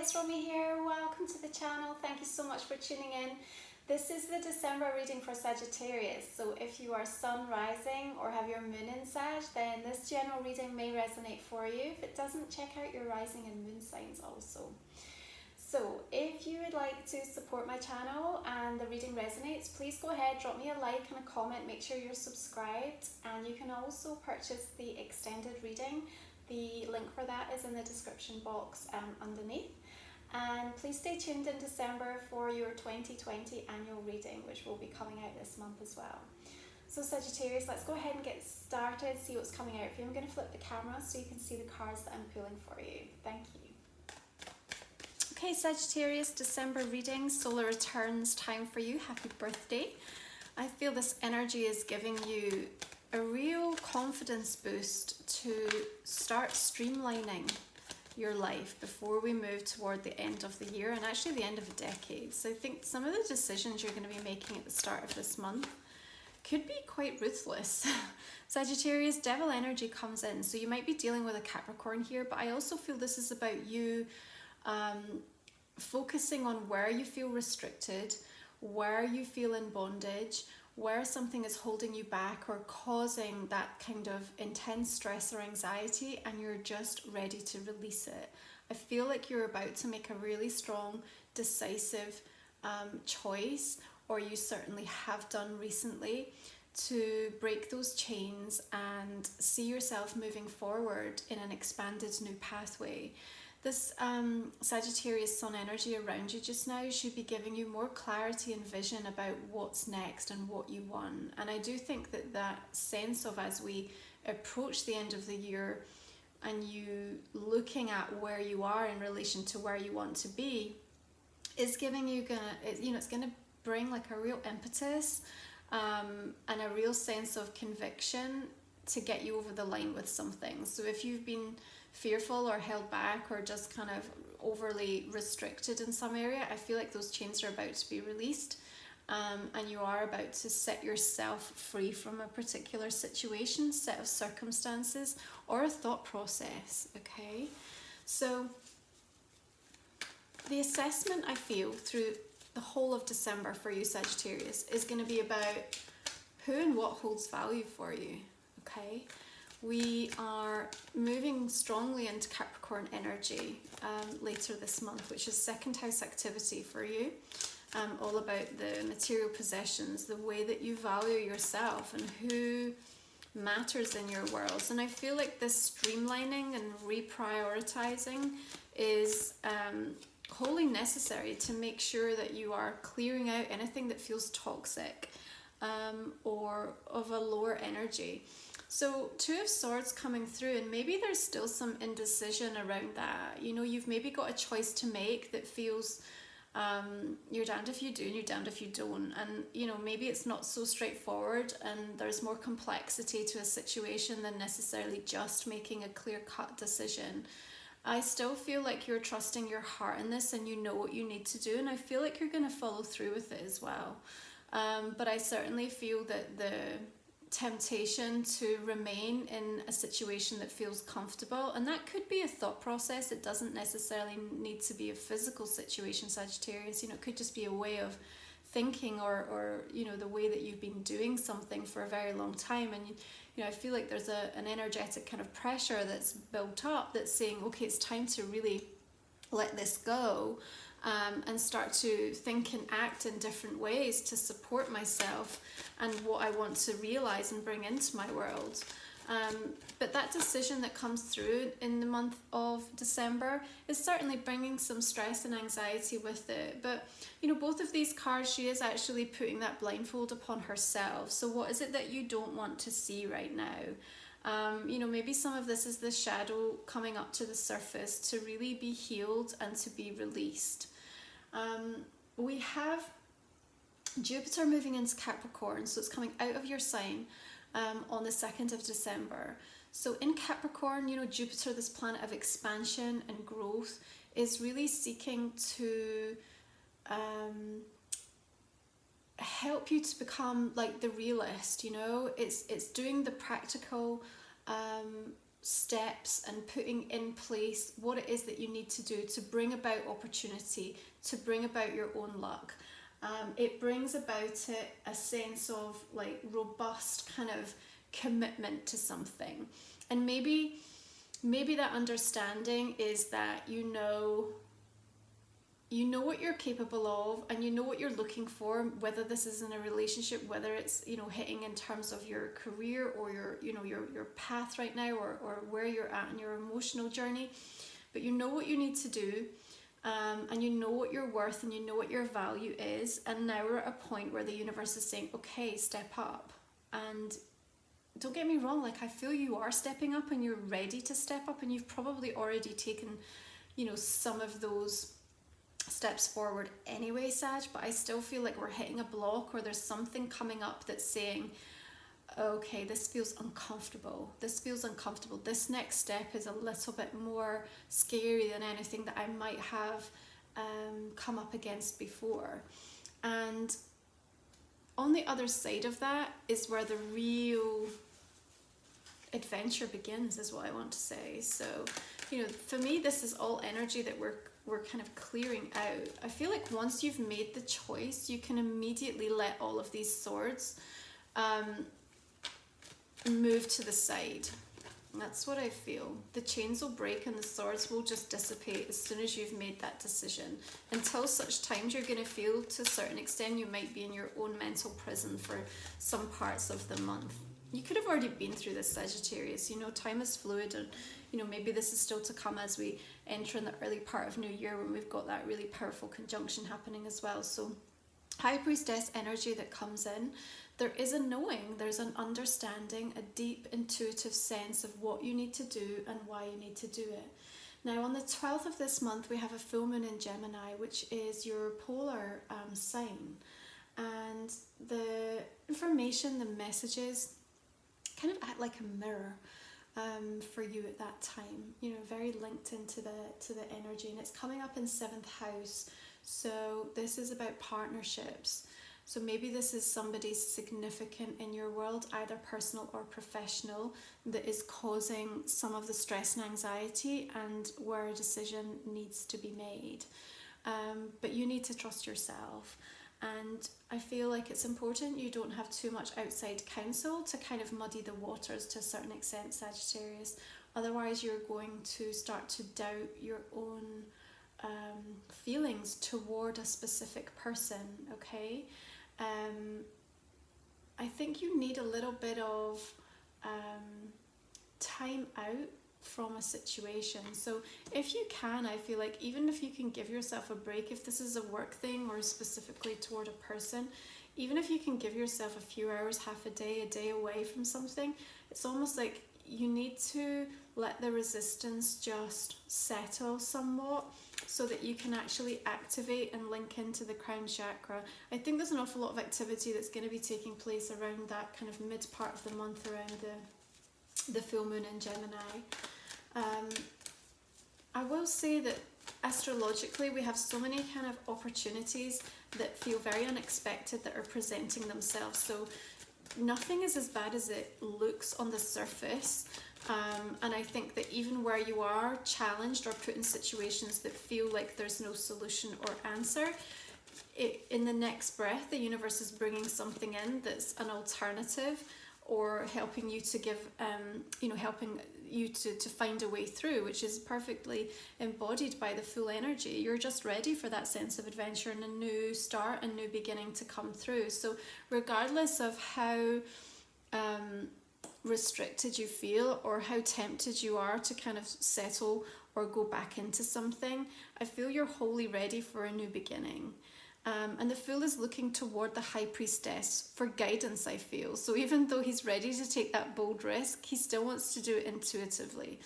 it's Romy here. Welcome to the channel. Thank you so much for tuning in. This is the December reading for Sagittarius. So if you are sun rising or have your moon in Sag, then this general reading may resonate for you. If it doesn't, check out your rising and moon signs also. So if you would like to support my channel and the reading resonates, please go ahead, drop me a like and a comment, make sure you're subscribed, and you can also purchase the extended reading. The link for that is in the description box underneath. And please stay tuned in December for your 2020 annual reading, which will be coming out this month as well. So Sagittarius, let's go ahead and get started, see what's coming out for you. I'm going to flip the camera so you can see the cards that I'm pulling for you. Thank you. Okay, Sagittarius, December reading, solar returns time for you. Happy birthday. I feel this energy is giving you a real confidence boost to start streamlining your life before we move toward the end of the year and actually the end of a decade. So I think some of the decisions you're going to be making at the start of this month could be quite ruthless. Sagittarius, devil energy comes in, so you might be dealing with a Capricorn here, but I also feel this is about you focusing on where you feel restricted, where you feel in bondage, where something is holding you back or causing that kind of intense stress or anxiety, and you're just ready to release it. I feel like you're about to make a really strong, decisive choice, or you certainly have done recently, to break those chains and see yourself moving forward in an expanded new pathway. This Sagittarius sun energy around you just now should be giving you more clarity and vision about what's next and what you want. And I do think that that sense of, as we approach the end of the year and you looking at where you are in relation to where you want to be, is giving you it's gonna bring like a real impetus and a real sense of conviction to get you over the line with something. So if you've been fearful or held back or just kind of overly restricted in some area, I feel like those chains are about to be released, and you are about to set yourself free from a particular situation, set of circumstances, or a thought process. Okay, so the assessment I feel through the whole of December for you, Sagittarius, is going to be about who and what holds value for you. Okay, we are moving strongly into Capricorn energy later this month, which is second house activity for you. All about the material possessions, the way that you value yourself and who matters in your worlds. And I feel like this streamlining and reprioritizing is wholly necessary to make sure that you are clearing out anything that feels toxic or of a lower energy. So Two of Swords coming through, and maybe there's still some indecision around that. You know, you've maybe got a choice to make that feels you're damned if you do and you're damned if you don't. And, you know, maybe it's not so straightforward and there's more complexity to a situation than necessarily just making a clear-cut decision. I still feel like you're trusting your heart in this and you know what you need to do, and I feel like you're going to follow through with it as well. But I certainly feel that the temptation to remain in a situation that feels comfortable, and that could be a thought process, it doesn't necessarily need to be a physical situation, Sagittarius. You know, it could just be a way of thinking or you know, the way that you've been doing something for a very long time, and you know, I feel like there's an energetic kind of pressure that's built up that's saying, okay, it's time to really let this go. And start to think and act in different ways to support myself and what I want to realize and bring into my world. But that decision that comes through in the month of December is certainly bringing some stress and anxiety with it. But, you know, both of these cards, she is actually putting that blindfold upon herself. So what is it that you don't want to see right now? You know, maybe some of this is the shadow coming up to the surface to really be healed and to be released. We have Jupiter moving into Capricorn, so it's coming out of your sign on the 2nd of December. So in Capricorn, you know, Jupiter, this planet of expansion and growth, is really seeking to help you to become like the realist. You know, it's doing the practical steps and putting in place what it is that you need to do to bring about opportunity, to bring about your own luck. It brings about it a sense of like robust kind of commitment to something. And maybe that understanding is that you know what you're capable of, and you know what you're looking for, whether this is in a relationship, whether it's, you know, hitting in terms of your career or your, you know, your path right now, or where you're at in your emotional journey. But you know what you need to do, and you know what you're worth, and you know what your value is. And now we're at a point where the universe is saying, okay, step up. And don't get me wrong, like I feel you are stepping up and you're ready to step up, and you've probably already taken, you know, some of those steps forward anyway, Sag, but I still feel like we're hitting a block, or there's something coming up that's saying, okay, this feels uncomfortable. This next step is a little bit more scary than anything that I might have come up against before. And on the other side of that is where the real adventure begins, is what I want to say. So, you know, for me, this is all energy that we're kind of clearing out. I feel like once you've made the choice, you can immediately let all of these swords move to the side. That's what I feel. The chains will break and the swords will just dissipate as soon as you've made that decision. Until such times, you're going to feel, to a certain extent, you might be in your own mental prison for some parts of the month. You could have already been through this, Sagittarius. You know, time is fluid, and, you know, maybe this is still to come as we enter in the early part of New Year, when we've got that really powerful conjunction happening as well. So High Priestess energy that comes in, there is a knowing, there's an understanding, a deep intuitive sense of what you need to do and why you need to do it. Now on the 12th of this month, we have a full moon in Gemini, which is your polar sign. And the information, the messages kind of act like a mirror for you at that time, you know, very linked into the energy, and it's coming up in 7th house. So this is about partnerships. So maybe this is somebody significant in your world, either personal or professional, that is causing some of the stress and anxiety, and where a decision needs to be made. But you need to trust yourself. And I feel like it's important you don't have too much outside counsel to kind of muddy the waters to a certain extent, Sagittarius. Otherwise, you're going to start to doubt your own feelings toward a specific person, okay? I think you need a little bit of time out from a situation. So if you can, I feel like even if you can give yourself a break, if this is a work thing or specifically toward a person, even if you can give yourself a few hours, half a day away from something, it's almost like you need to let the resistance just settle somewhat, so that you can actually activate and link into the crown chakra. I think there's an awful lot of activity that's going to be taking place around that kind of mid part of the month, around the full moon in Gemini. I will say that astrologically we have so many kind of opportunities that feel very unexpected that are presenting themselves. So nothing is as bad as it looks on the surface. And I think that even where you are challenged or put in situations that feel like there's no solution or answer, in the next breath, the universe is bringing something in that's an alternative, or helping you to give, helping you to find a way through, which is perfectly embodied by the full energy. You're just ready for that sense of adventure and a new start, a new beginning to come through. So regardless of how restricted you feel, or how tempted you are to kind of settle or go back into something, I feel you're wholly ready for a new beginning. And the Fool is looking toward the High Priestess for guidance, I feel. So even though he's ready to take that bold risk, he still wants to do it intuitively.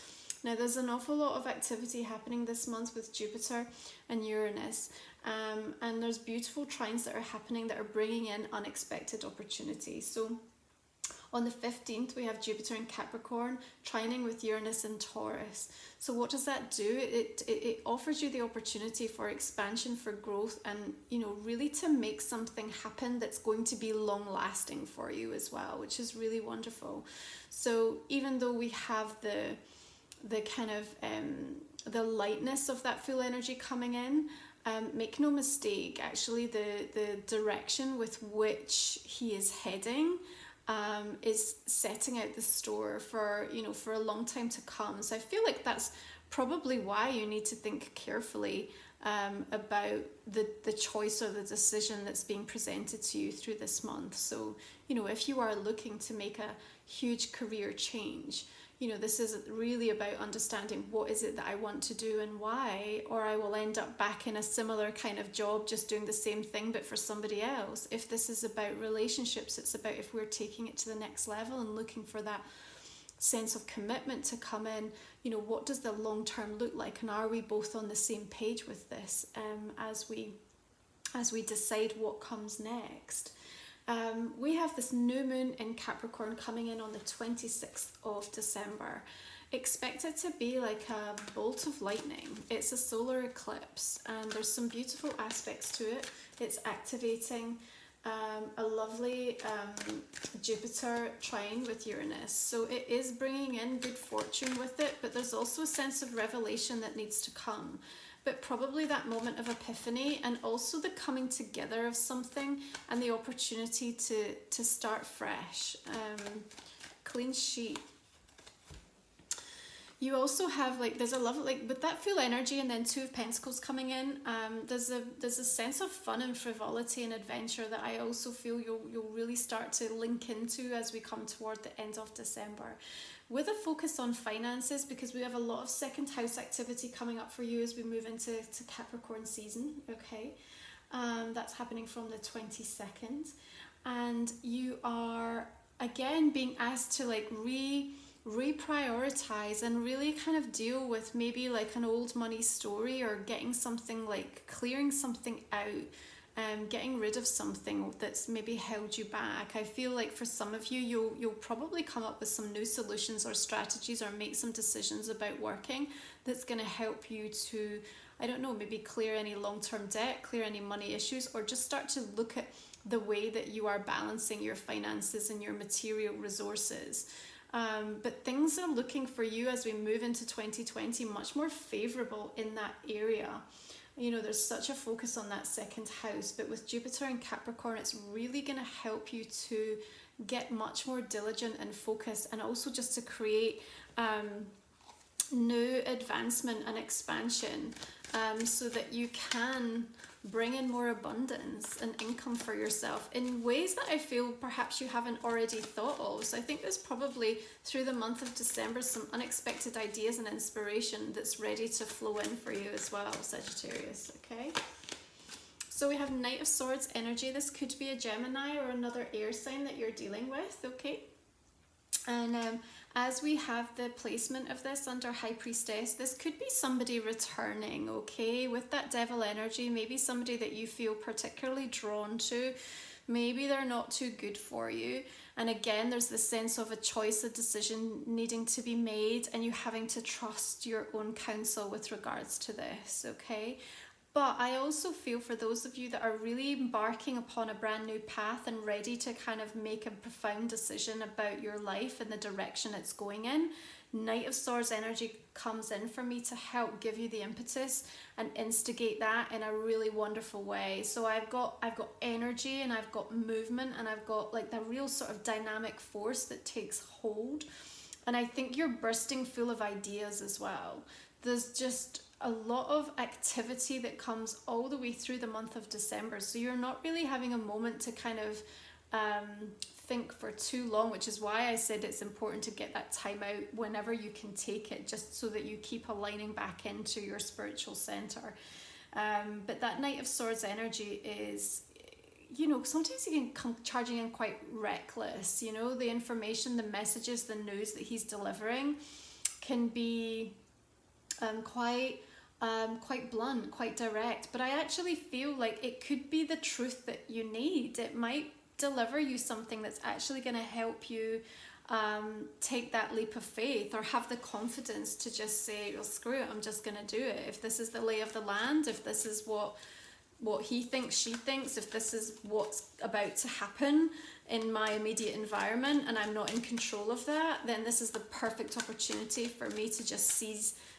Now, there's an awful lot of activity happening this month with Jupiter and Uranus. And there's beautiful trines that are happening that are bringing in unexpected opportunities. So On the 15th, we have Jupiter in Capricorn, trining with Uranus in Taurus. So what does that do? It offers you the opportunity for expansion, for growth, and, you know, really to make something happen that's going to be long lasting for you as well, which is really wonderful. So even though we have the kind of the lightness of that full energy coming in, make no mistake, actually the direction with which he is heading is setting out the store for, you know, for a long time to come. So I feel like that's probably why you need to think carefully about the choice or the decision that's being presented to you through this month. So, you know, if you are looking to make a huge career change, you know, this is really about understanding what is it that I want to do and why, or I will end up back in a similar kind of job just doing the same thing but for somebody else. If this is about relationships, it's about if we're taking it to the next level and looking for that sense of commitment to come in, you know, what does the long term look like, and are we both on the same page with this as we decide what comes next. We have this new moon in Capricorn coming in on the 26th of December. Expect it to be like a bolt of lightning. It's a solar eclipse and there's some beautiful aspects to it. It's activating a lovely Jupiter trine with Uranus. So it is bringing in good fortune with it, but there's also a sense of revelation that needs to come. But probably that moment of epiphany, and also the coming together of something and the opportunity to start fresh. Clean sheet. You also have, like, there's a love, like, with that full energy and then Two of Pentacles coming in, there's a sense of fun and frivolity and adventure that I also feel you'll really start to link into as we come toward the end of December. With a focus on finances, because we have a lot of second house activity coming up for you as we move into Capricorn season, okay? That's happening from the 22nd. And you are, again, being asked to, like, reprioritize and really kind of deal with maybe like an old money story, or getting something, like clearing something out, getting rid of something that's maybe held you back. I feel like for some of you, you'll probably come up with some new solutions or strategies, or make some decisions about working that's going to help you to, I don't know, maybe clear any long-term debt, clear any money issues, or just start to look at the way that you are balancing your finances and your material resources. But things are looking for you as we move into 2020 much more favorable in that area. You know, there's such a focus on that second house, but with Jupiter and Capricorn, it's really going to help you to get much more diligent and focused, and also just to create new advancement and expansion, so that you can bring in more abundance and income for yourself in ways that I feel perhaps you haven't already thought of. So I think there's probably, through the month of December, some unexpected ideas and inspiration that's ready to flow in for you as well, Sagittarius, okay? So we have Knight of Swords energy. This could be a Gemini or another air sign that you're dealing with, okay? And as we have the placement of this under High Priestess, this could be somebody returning, okay? With that Devil energy, maybe somebody that you feel particularly drawn to. Maybe they're not too good for you. And again, there's this sense of a choice, a decision needing to be made, and you having to trust your own counsel with regards to this, okay? But I also feel for those of you that are really embarking upon a brand new path and ready to kind of make a profound decision about your life and the direction it's going in, Knight of Swords energy comes in for me to help give you the impetus and instigate that in a really wonderful way. So I've got energy, and I've got movement, and I've got like the real sort of dynamic force that takes hold. And I think you're bursting full of ideas as well. There's just a lot of activity that comes all the way through the month of December, so you're not really having a moment to kind of think for too long, which is why I said it's important to get that time out whenever you can take it, just so that you keep aligning back into your spiritual center. But that Knight of Swords energy is, you know, sometimes you can come charging in quite reckless. You know, the information, the messages, the news that he's delivering can be quite blunt, quite direct, but I actually feel like it could be the truth that you need. It might deliver you something that's actually going to help you take that leap of faith, or have the confidence to just say, well, screw it, I'm just going to do it. If this is the lay of the land, if this is what he thinks, she thinks, if this is what's about to happen in my immediate environment and I'm not in control of that, then this is the perfect opportunity for me to just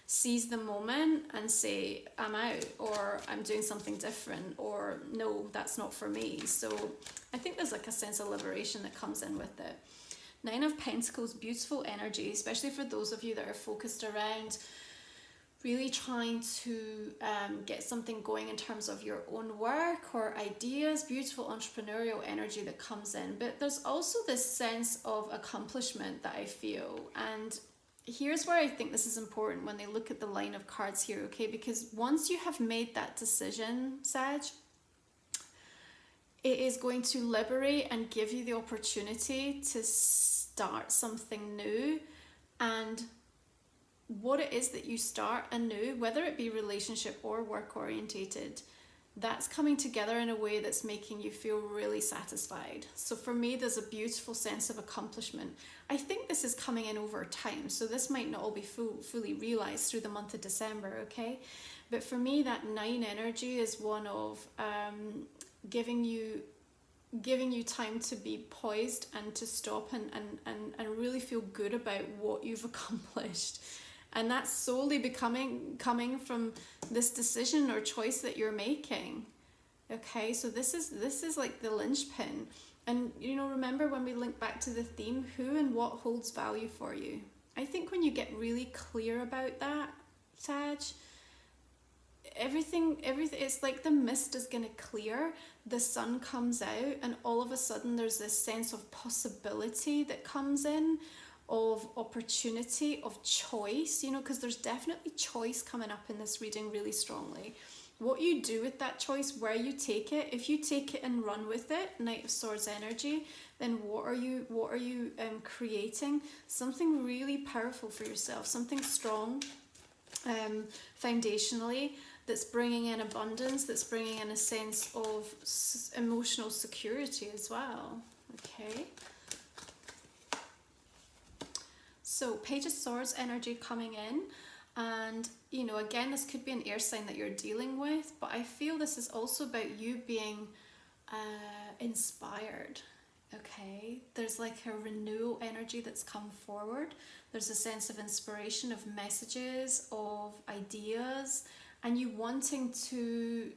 seize the moment and say, I'm out, or I'm doing something different, or no, that's not for me. So I think there's like a sense of liberation that comes in with it. 9 of Pentacles, beautiful energy, especially for those of you that are focused around really trying to get something going in terms of your own work or ideas. Beautiful entrepreneurial energy that comes in. But there's also this sense of accomplishment that I feel. And here's where I think this is important when they look at the line of cards here, okay? Because once you have made that decision, Sag, it is going to liberate and give you the opportunity to start something new. And what it is that you start anew, whether it be relationship or work orientated, that's coming together in a way that's making you feel really satisfied. So for me, there's a beautiful sense of accomplishment. I think this is coming in over time, so this might not all be fully realized through the month of December, okay? But for me, that 9 energy is one of giving you time to be poised and to stop and really feel good about what you've accomplished. And that's solely coming from this decision or choice that you're making. Okay, so this is like the linchpin. And you know, remember when we link back to the theme, who and what holds value for you? I think when you get really clear about that, Sag, everything, it's like the mist is going to clear, the sun comes out, and all of a sudden there's this sense of possibility that comes in, of opportunity, of choice, you know, because there's definitely choice coming up in this reading really strongly. What you do with that choice, where you take it, if you take it and run with it, Knight of Swords energy, then what are you creating? Something really powerful for yourself, something strong, foundationally, that's bringing in abundance, that's bringing in a sense of emotional security as well. Okay. So Page of Swords energy coming in, and you know, again, this could be an air sign that you're dealing with, but I feel this is also about you being inspired. Okay, there's like a renewal energy that's come forward. There's a sense of inspiration, of messages, of ideas, and you wanting to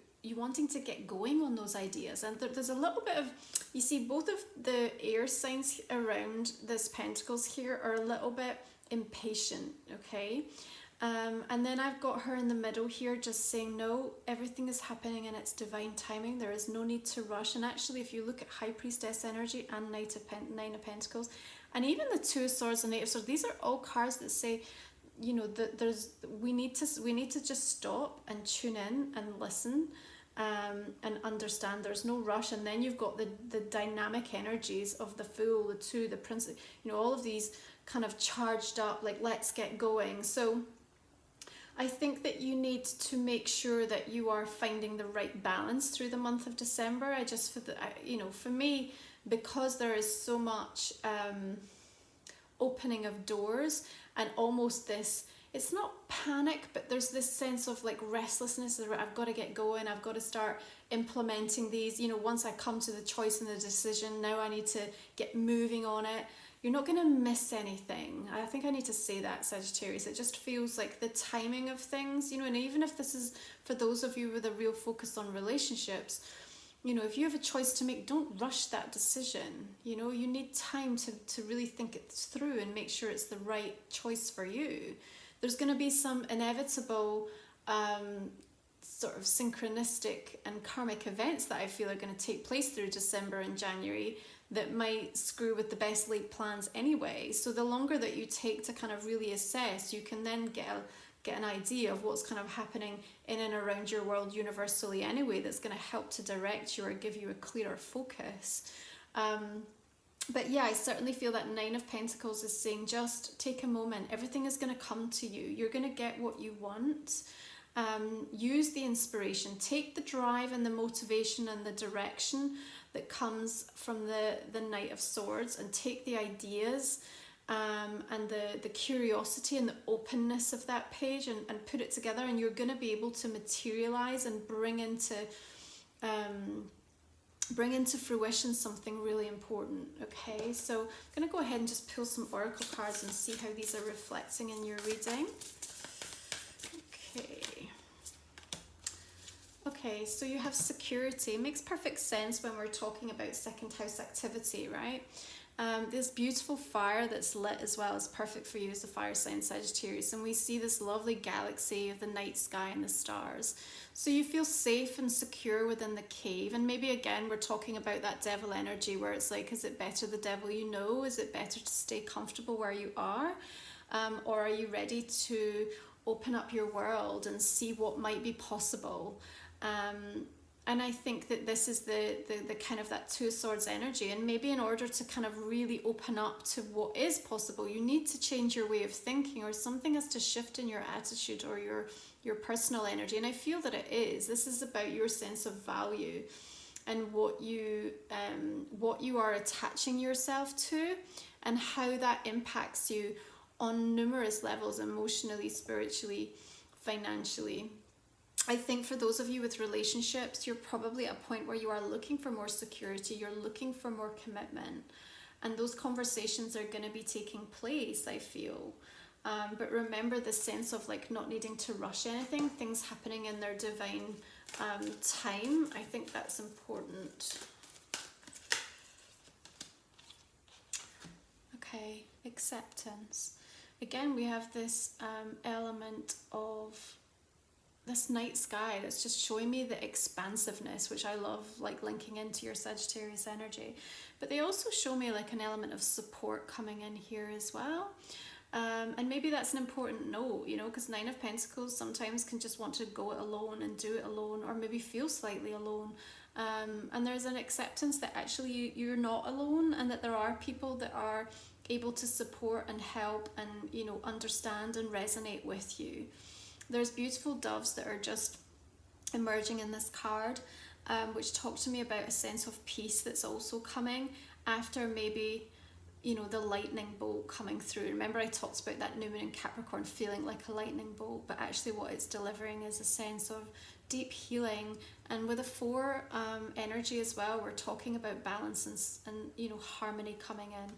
get going on those ideas. And there's a little bit of, you see, both of the air signs around this Pentacles here are a little bit impatient, okay? And then I've got her in the middle here just saying, no, everything is happening in its divine timing. There is no need to rush. And actually, if you look at High Priestess energy and 9 of Pentacles, and even the 2 of Swords and 8 of Swords, these are all cards that say, you know, that we need to just stop and tune in and listen, and understand there's no rush. And then you've got the dynamic energies of the Fool, the 2, the Prince, you know, all of these kind of charged up, like, let's get going. So I think that you need to make sure that you are finding the right balance through the month of December. For me, because there is so much opening of doors and almost this, it's not panic, but there's this sense of like restlessness. I've got to get going. I've got to start implementing these. You know, once I come to the choice and the decision, now I need to get moving on it. You're not going to miss anything. I think I need to say that, Sagittarius. It just feels like the timing of things, you know, and even if this is for those of you with a real focus on relationships, you know, if you have a choice to make, don't rush that decision. You know, you need time to really think it through and make sure it's the right choice for you. There's going to be some inevitable sort of synchronistic and karmic events that I feel are going to take place through December and January that might screw with the best laid plans anyway. So the longer that you take to kind of really assess, you can then get an idea of what's kind of happening in and around your world universally anyway, that's going to help to direct you or give you a clearer focus. But yeah, I certainly feel that 9 of Pentacles is saying just take a moment. Everything is going to come to you. You're going to get what you want. Use the inspiration. Take the drive and the motivation and the direction that comes from the Knight of Swords, and take the ideas and the curiosity and the openness of that page and put it together, and you're going to be able to materialize and bring into fruition something really important. Okay, so I'm going to go ahead and just pull some oracle cards and see how these are reflecting in your reading. Okay, so you have security. It makes perfect sense when we're talking about second house activity, right? This beautiful fire that's lit as well is perfect for you as a fire sign Sagittarius, and we see this lovely galaxy of the night sky and the stars. So you feel safe and secure within the cave, and maybe again we're talking about that devil energy where it's like, is it better the devil you know? Is it better to stay comfortable where you are? Or are you ready to open up your world and see what might be possible? And I think that this is the kind of that Two of Swords energy, and maybe in order to kind of really open up to what is possible, you need to change your way of thinking, or something has to shift in your attitude or your personal energy. And I feel that it is. This is about your sense of value and what you are attaching yourself to, and how that impacts you on numerous levels, emotionally, spiritually, financially. I think for those of you with relationships, you're probably at a point where you are looking for more security, you're looking for more commitment, and those conversations are going to be taking place, I feel. But remember the sense of like not needing to rush anything, things happening in their divine time. I think that's important. Okay, acceptance. Again, we have this element of this night sky that's just showing me the expansiveness, which I love, like linking into your Sagittarius energy. But they also show me like an element of support coming in here as well. And maybe that's an important note, you know, because Nine of Pentacles sometimes can just want to go it alone and do it alone, or maybe feel slightly alone. And there's an acceptance that actually you're not alone, and that there are people that are able to support and help and, you know, understand and resonate with you. There's beautiful doves that are just emerging in this card, which talk to me about a sense of peace that's also coming after maybe, you know, the lightning bolt coming through. Remember I talked about that new moon in Capricorn feeling like a lightning bolt, but actually what it's delivering is a sense of deep healing. And with a 4 energy as well, we're talking about balance and you know, harmony coming in.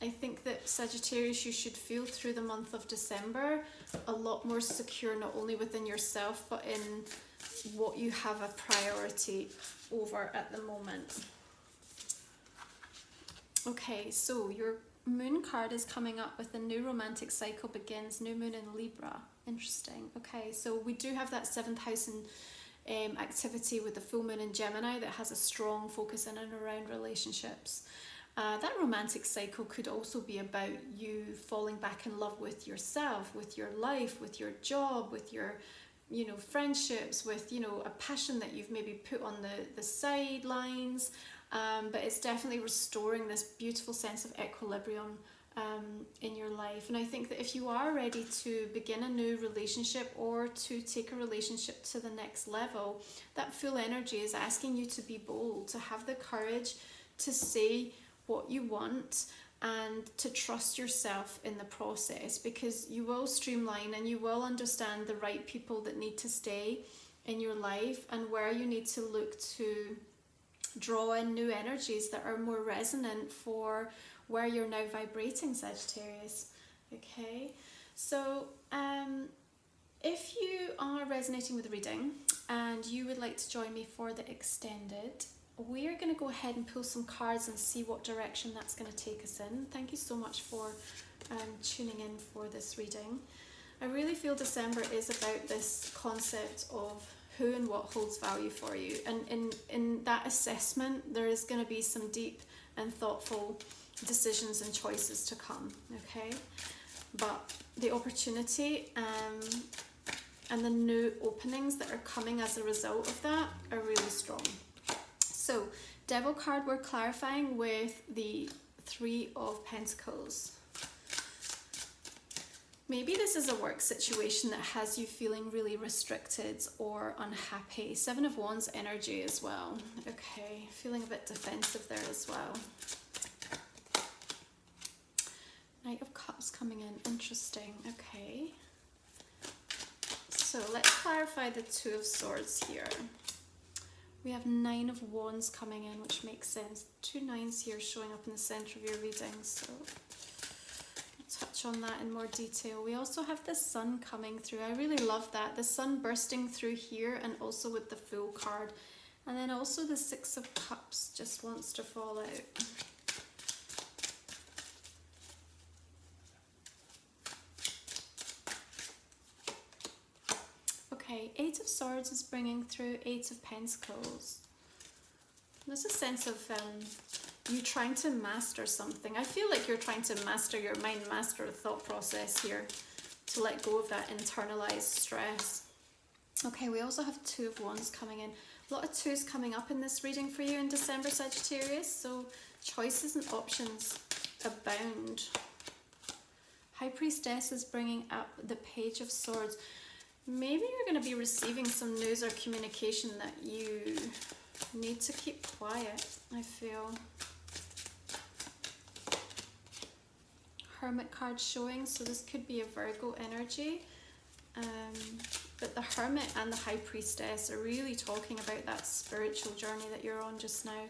I think that Sagittarius, you should feel through the month of December a lot more secure, not only within yourself, but in what you have a priority over at the moment. Okay, so your moon card is coming up with a new romantic cycle begins, new moon in Libra. Interesting. Okay, so we do have that 7th house in activity with the full moon in Gemini that has a strong focus in and around relationships. That romantic cycle could also be about you falling back in love with yourself, with your life, with your job, with your, you know, friendships, with, you know, a passion that you've maybe put on the sidelines. But it's definitely restoring this beautiful sense of equilibrium in your life. And I think that if you are ready to begin a new relationship or to take a relationship to the next level, that full energy is asking you to be bold, to have the courage to say what you want and to trust yourself in the process, because you will streamline and you will understand the right people that need to stay in your life and where you need to look to draw in new energies that are more resonant for where you're now vibrating, Sagittarius. Okay, so if you are resonating with the reading and you would like to join me for the extended, we are going to go ahead and pull some cards and see what direction that's going to take us in. Thank you so much for tuning in for this reading. I really feel December is about this concept of who and what holds value for you. And in that assessment, there is going to be some deep and thoughtful decisions and choices to come, okay? But the opportunity and the new openings that are coming as a result of that are really strong. So, Devil card we're clarifying with the 3 of Pentacles. Maybe this is a work situation that has you feeling really restricted or unhappy. 7 of Wands energy as well. Okay, feeling a bit defensive there as well. Knight of Cups coming in, interesting. Okay. So let's clarify the 2 of Swords here. We have 9 of Wands coming in, which makes sense. 2 9s here showing up in the center of your reading, so I'll touch on that in more detail. We also have the Sun coming through. I really love that. The Sun bursting through here, and also with the Fool card. And then also the 6 of Cups just wants to fall out. Okay, 8 of Swords is bringing through 8 of Pentacles. There's a sense of you trying to master something. I feel like you're trying to master your mind, master the thought process here, to let go of that internalized stress. Okay, we also have 2 of Wands coming in. A lot of 2s coming up in this reading for you in December, Sagittarius, so choices and options abound. High Priestess is bringing up the Page of Swords. Maybe you're going to be receiving some news or communication that you need to keep quiet, I feel. Hermit card showing, so this could be a Virgo energy. But the Hermit and the High Priestess are really talking about that spiritual journey that you're on just now.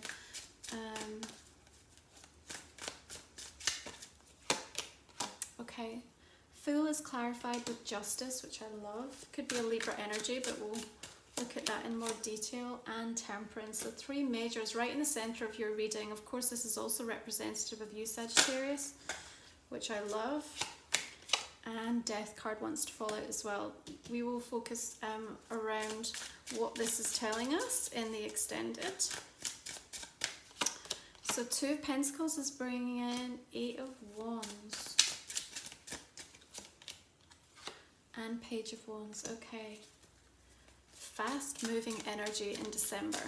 Okay. Fool is clarified with Justice, which I love. Could be a Libra energy, but we'll look at that in more detail. And Temperance. So 3 majors right in the center of your reading. Of course, this is also representative of you, Sagittarius, which I love. And Death card wants to fall out as well. We will focus around what this is telling us in the extended. So 2 of Pentacles is bringing in 8 of Wands. And Page of Wands, okay. Fast moving energy in December.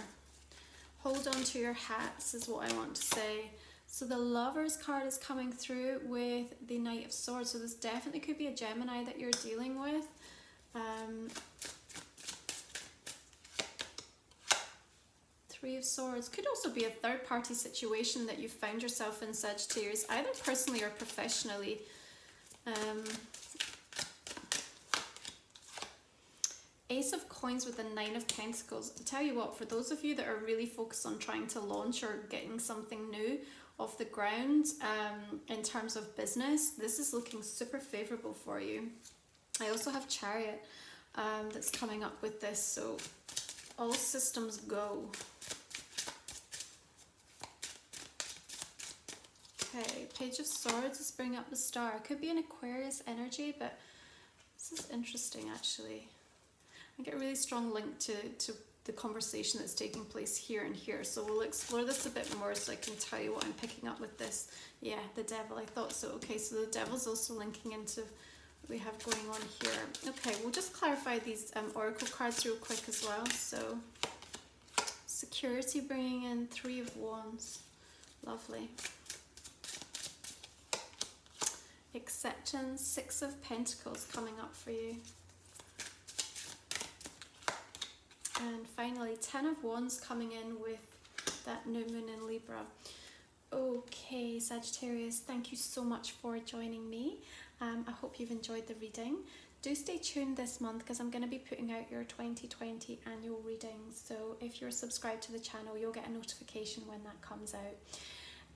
Hold on to your hats is what I want to say. So the Lovers card is coming through with the Knight of Swords. So this definitely could be a Gemini that you're dealing with. 3 of Swords. Could also be a third party situation that you found yourself in, Sagittarius, either personally or professionally. Ace of Coins with the 9 of Pentacles. I tell you what, for those of you that are really focused on trying to launch or getting something new off the ground in terms of business, this is looking super favorable for you. I also have Chariot that's coming up with this, so all systems go. Okay, Page of Swords is bringing up the Star. It could be an Aquarius energy, but this is interesting actually. I get a really strong link to the conversation that's taking place here and here. So we'll explore this a bit more so I can tell you what I'm picking up with this. Yeah, the Devil, I thought so. Okay, so the Devil's also linking into what we have going on here. Okay, we'll just clarify these Oracle cards real quick as well. So Security bringing in 3 of Wands. Lovely. Acceptance, 6 of Pentacles coming up for you. And finally, 10 of Wands coming in with that new moon in Libra. Okay, Sagittarius, thank you so much for joining me. I hope you've enjoyed the reading. Do stay tuned this month because I'm going to be putting out your 2020 annual readings. So if you're subscribed to the channel, you'll get a notification when that comes out.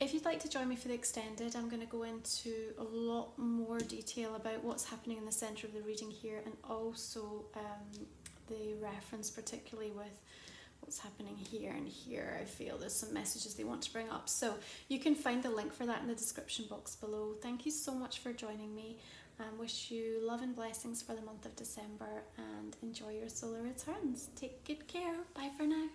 If you'd like to join me for the extended, I'm going to go into a lot more detail about what's happening in the center of the reading here, and also the reference particularly with what's happening here and here. I feel there's some messages they want to bring up, so you can find the link for that in the description box below. Thank you so much for joining me, and wish you love and blessings for the month of December, and enjoy your solar returns. Take good care. Bye for now.